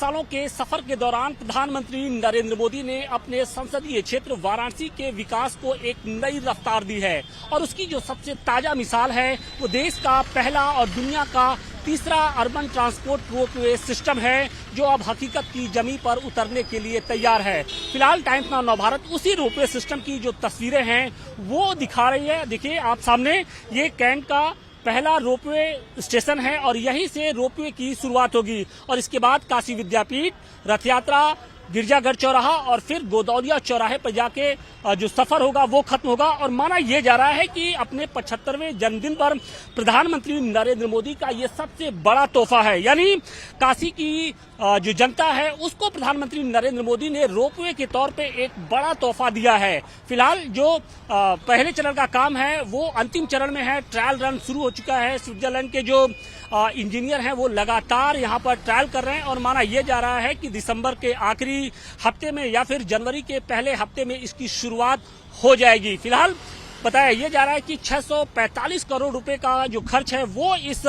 सालों के सफर के दौरान प्रधानमंत्री नरेंद्र मोदी ने अपने संसदीय क्षेत्र वाराणसी के विकास को एक नई रफ्तार दी है और उसकी जो सबसे ताजा मिसाल है वो देश का पहला और दुनिया का तीसरा अर्बन ट्रांसपोर्ट रोपवे सिस्टम है जो अब हकीकत की जमीन पर उतरने के लिए तैयार है। फिलहाल टाइम्स नाउ नवभारत उसी रोपवे सिस्टम की जो तस्वीरें हैं वो दिखा रही है। देखिए आप सामने, ये कैंट का पहला रोपवे स्टेशन है और यहीं से रोपवे की शुरुआत होगी और इसके बाद काशी विद्यापीठ, रथ यात्रा, गिरजाघर चौराहा और फिर गोदौलिया चौराहे पर जाके जो सफर होगा वो खत्म होगा। और माना यह जा रहा है कि अपने 75वें जन्मदिन पर प्रधानमंत्री नरेंद्र मोदी का ये सबसे बड़ा तोहफा है, यानी काशी की जो जनता है उसको प्रधानमंत्री नरेंद्र मोदी ने रोपवे के तौर पे एक बड़ा तोहफा दिया है। फिलहाल जो पहले चरण का काम है वो अंतिम चरण में है। ट्रायल रन शुरू हो चुका है। स्विट्जरलैंड के जो इंजीनियर हैं वो लगातार यहाँ पर ट्रायल कर रहे हैं और माना यह जा रहा है कि दिसंबर के आखिरी हफ्ते में या फिर जनवरी के पहले हफ्ते में इसकी शुरुआत हो जाएगी। फिलहाल बताया यह जा रहा है कि 645 करोड़ रुपए का जो खर्च है वो इस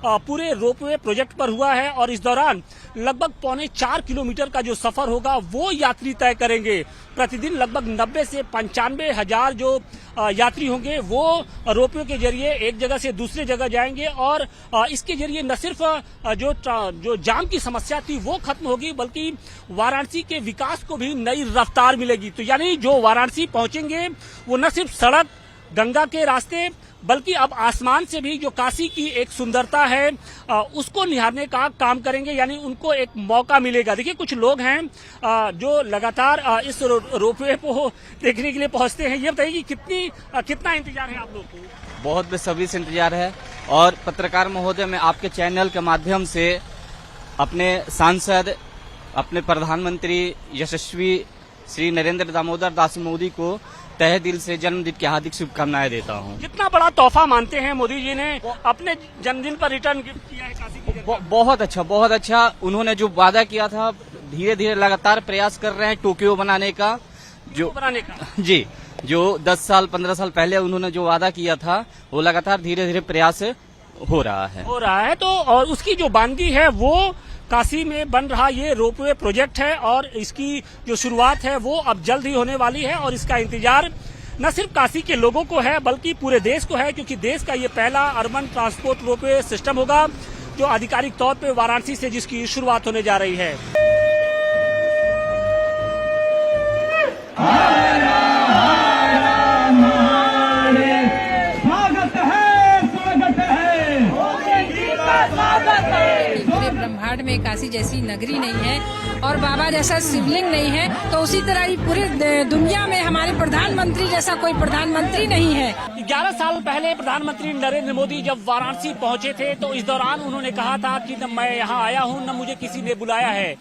पूरे रोपवे प्रोजेक्ट पर हुआ है और इस दौरान लगभग 4.25 किलोमीटर का जो सफर होगा वो यात्री तय करेंगे। प्रतिदिन लगभग 90 से 95 हजार जो यात्री होंगे वो रोपवे के जरिए एक जगह से दूसरे जगह जाएंगे और इसके जरिए न सिर्फ जो जाम की समस्या थी वो खत्म होगी बल्कि वाराणसी के विकास को भी नई रफ्तार मिलेगी। तो यानी जो वाराणसी पहुंचेंगे वो न सिर्फ सड़क, गंगा के रास्ते बल्कि अब आसमान से भी जो काशी की एक सुंदरता है उसको निहारने का काम करेंगे, यानी उनको एक मौका मिलेगा। देखिए कुछ लोग हैं जो लगातार इस रोपवे को देखने के लिए पहुंचते हैं। ये बताइए कि कितना इंतजार है आप लोग को? बहुत बेसब्री से इंतजार है और पत्रकार महोदय, मैं आपके चैनल के माध्यम से अपने सांसद, अपने प्रधानमंत्री यशस्वी श्री नरेंद्र दामोदर दास मोदी को तहे दिल से जन्मदिन की हार्दिक शुभकामनाएं देता हूं। कितना बड़ा तोहफा मानते हैं मोदी जी ने अपने जन्मदिन पर रिटर्न गिफ्ट किया है काशी की जनता? बहुत अच्छा। उन्होंने जो वादा किया था धीरे धीरे लगातार प्रयास कर रहे हैं टोक्यो बनाने का, जी, जो 10 साल 15 साल पहले उन्होंने जो वादा किया था वो लगातार धीरे धीरे प्रयास हो रहा है। तो और उसकी जो बानगी है वो काशी में बन रहा ये रोपवे प्रोजेक्ट है और इसकी जो शुरुआत है वो अब जल्द ही होने वाली है और इसका इंतजार न सिर्फ काशी के लोगों को है बल्कि पूरे देश को है, क्योंकि देश का ये पहला अर्बन ट्रांसपोर्ट रोपवे सिस्टम होगा जो आधिकारिक तौर पे वाराणसी से जिसकी शुरुआत होने जा रही है। ब्रह्मांड में काशी जैसी नगरी नहीं है और बाबा जैसा शिवलिंग नहीं है, तो उसी तरह ही पूरी दुनिया में हमारे प्रधानमंत्री जैसा कोई प्रधानमंत्री नहीं है। 11 साल पहले प्रधानमंत्री नरेंद्र मोदी जब वाराणसी पहुंचे थे तो इस दौरान उन्होंने कहा था कि न मैं यहाँ आया हूँ न मुझे किसी ने बुलाया है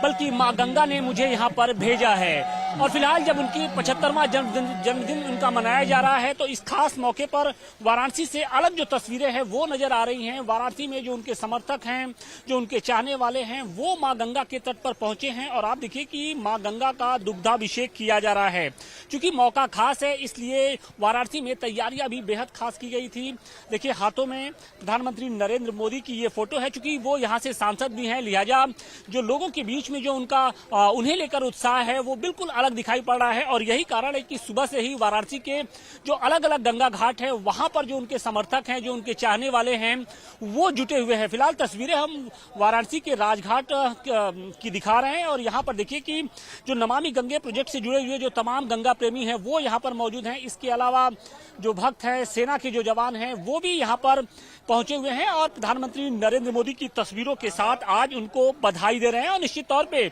बल्कि माँ गंगा ने मुझे यहाँ पर भेजा है। और फिलहाल जब उनकी 75वां जन्मदिन उनका मनाया जा रहा है तो इस खास मौके पर वाराणसी से अलग जो तस्वीरें हैं वो नजर आ रही हैं। वाराणसी में जो उनके समर्थक हैं, जो उनके चाहने वाले हैं, वो माँ गंगा के तट पर पहुंचे हैं और आप देखिए कि माँ गंगा का दुग्धाभिषेक किया जा रहा है। क्योंकि मौका खास है इसलिए वाराणसी में तैयारियां भी बेहद खास की गई थी। देखिए हाथों में प्रधानमंत्री नरेंद्र मोदी की ये फोटो है। चूंकि वो यहाँ से सांसद भी हैं लिहाजा जो लोगों के बीच में जो उनका उन्हें लेकर उत्साह है वो बिल्कुल अलग दिखाई पड़ रहा है और यही कारण है कि सुबह से ही वाराणसी के जो अलग अलग गंगा घाट है वहां पर जो उनके समर्थक हैं, जो उनके चाहने वाले हैं वो जुटे हुए हैं। फिलहाल तस्वीरें हम वाराणसी के राजघाट की दिखा रहे हैं और यहाँ पर देखिए कि जो नमामि गंगे प्रोजेक्ट से जुड़े हुए जो तमाम गंगा प्रेमी हैं वो यहाँ पर मौजूद हैं। इसके अलावा जो भक्त हैं, सेना के जो जवान हैं वो भी यहाँ पर पहुंचे हुए हैं और प्रधानमंत्री नरेंद्र मोदी की तस्वीरों के साथ आज उनको बधाई दे रहे हैं। और निश्चित तौर पे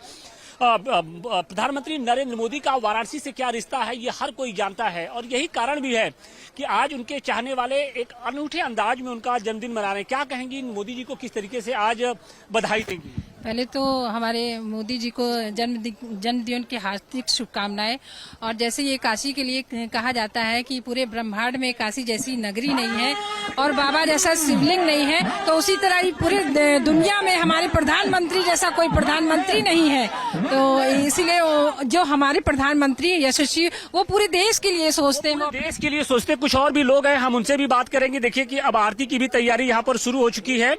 प्रधानमंत्री नरेंद्र मोदी का वाराणसी से क्या रिश्ता है ये हर कोई जानता है और यही कारण भी है कि आज उनके चाहने वाले एक अनूठे अंदाज में उनका जन्मदिन मना रहे हैं। क्या कहेंगी मोदी जी को, किस तरीके से आज बधाई देंगी? पहले तो हमारे मोदी जी को जन्मदिन की हार्दिक शुभकामनाएं। और जैसे ये काशी के लिए कहा जाता है कि पूरे ब्रह्मांड में काशी जैसी नगरी नहीं है और बाबा जैसा शिवलिंग नहीं है, तो उसी तरह ही पूरी दुनिया में हमारे प्रधानमंत्री जैसा कोई प्रधानमंत्री नहीं है। तो इसीलिए जो हमारे प्रधानमंत्री यशस्वी वो पूरे देश के लिए सोचते हैं, देश के लिए सोचते। कुछ और भी लोग हैं, हम उनसे भी बात करेंगे। देखिए कि अब आरती की भी तैयारी यहाँ पर शुरू हो चुकी है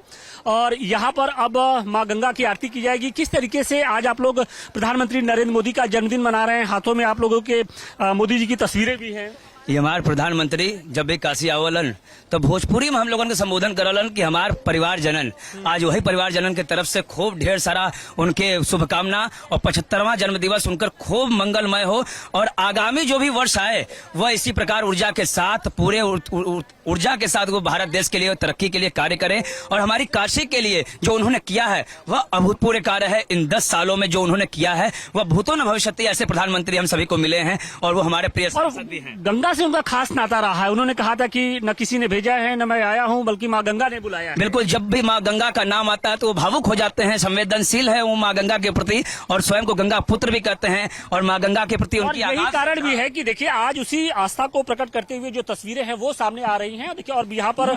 और यहाँ पर अब माँ गंगा की आरती की जाएगी। किस तरीके से आज आप लोग प्रधानमंत्री नरेंद्र मोदी का जन्मदिन मना रहे हैं, हाथों में आप लोगों के मोदी जी की तस्वीरें भी हैं। ये हमारे प्रधानमंत्री जब भी काशी आवलन तो भोजपुरी में हम लोगन के संबोधन करलन कि हमार परिवार जनन, आज वही परिवार जनन के तरफ से खूब ढेर सारा उनके शुभकामना और 75वां जन्म दिवस उनकर खूब मंगलमय हो और आगामी जो भी वर्ष आए वह इसी प्रकार ऊर्जा के साथ पूरे ऊर्जा के साथ वो भारत देश के लिए तरक्की के लिए कार्य करें। और हमारी काशी के लिए जो उन्होंने किया है वह अभूतपूर्व कार्य है। इन 10 सालों में जो उन्होंने किया है वह भूतों न भविष्यति ऐसे प्रधानमंत्री हम सभी को मिले हैं और वो हमारे प्रिय सांसद भी हैं। गंगा से उनका खास नाता रहा है। उन्होंने कहा था कि न किसी ने भेजा है न मैं आया हूं, बल्कि माँ गंगा ने बुलाया है। बिल्कुल, जब भी माँ गंगा का नाम आता है तो वो भावुक हो जाते हैं, संवेदनशील है वो माँ गंगा के प्रति और स्वयं को गंगा पुत्र भी कहते हैं और माँ गंगा के प्रति उनकी यही कारण भी है कि देखिए आज उसी आस्था को प्रकट करते हुए जो तस्वीरें हैं वो सामने आ रही हैं। देखिए और यहाँ पर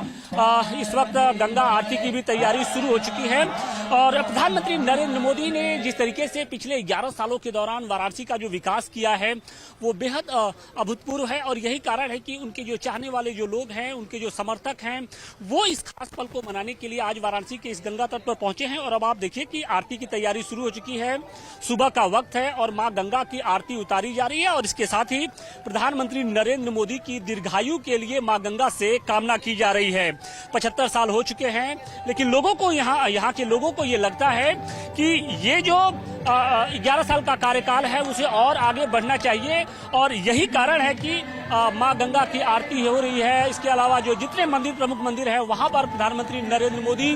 इस वक्त गंगा आरती की भी तैयारी शुरू हो चुकी है और प्रधानमंत्री नरेंद्र मोदी ने जिस तरीके से पिछले 11 सालों के दौरान वाराणसी का जो विकास किया है वो बेहद अभूतपूर्व है और यही कारण है कि उनके जो चाहने वाले जो लोग हैं, उनके जो समर्थक हैं, वो इस खास पल को मनाने के लिए आज वाराणसी के इस गंगा तट पर पहुंचे हैं। और अब आप देखिए कि आरती की तैयारी शुरू हो चुकी है, सुबह का वक्त है और मां गंगा की आरती उतारी जा रही है और इसके साथ ही प्रधानमंत्री नरेंद्र मोदी की दीर्घायु के लिए मां गंगा से कामना की जा रही है। 75 साल हो चुके हैं, लेकिन लोगों को यहाँ के लोगों को ये लगता है कि ये जो 11 साल का कार्यकाल है उसे और आगे बढ़ना चाहिए और यही कारण है कि मां गंगा की आरती हो रही है। इसके अलावा जो जितने मंदिर, प्रमुख मंदिर है, वहां पर प्रधानमंत्री नरेंद्र मोदी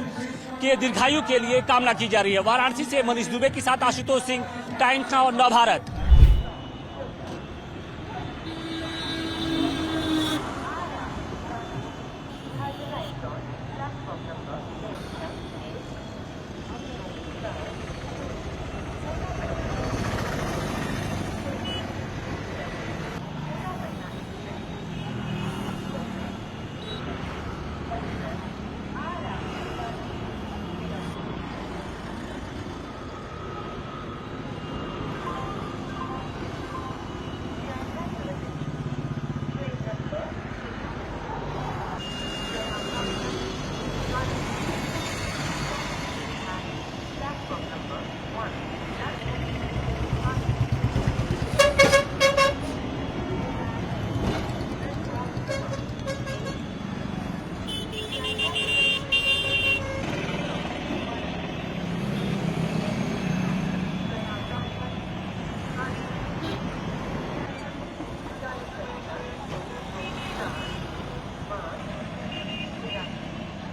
के दीर्घायु के लिए कामना की जा रही है। वाराणसी से मनीष दुबे के साथ आशुतोष सिंह, टाइम्स नाउ और नव भारत।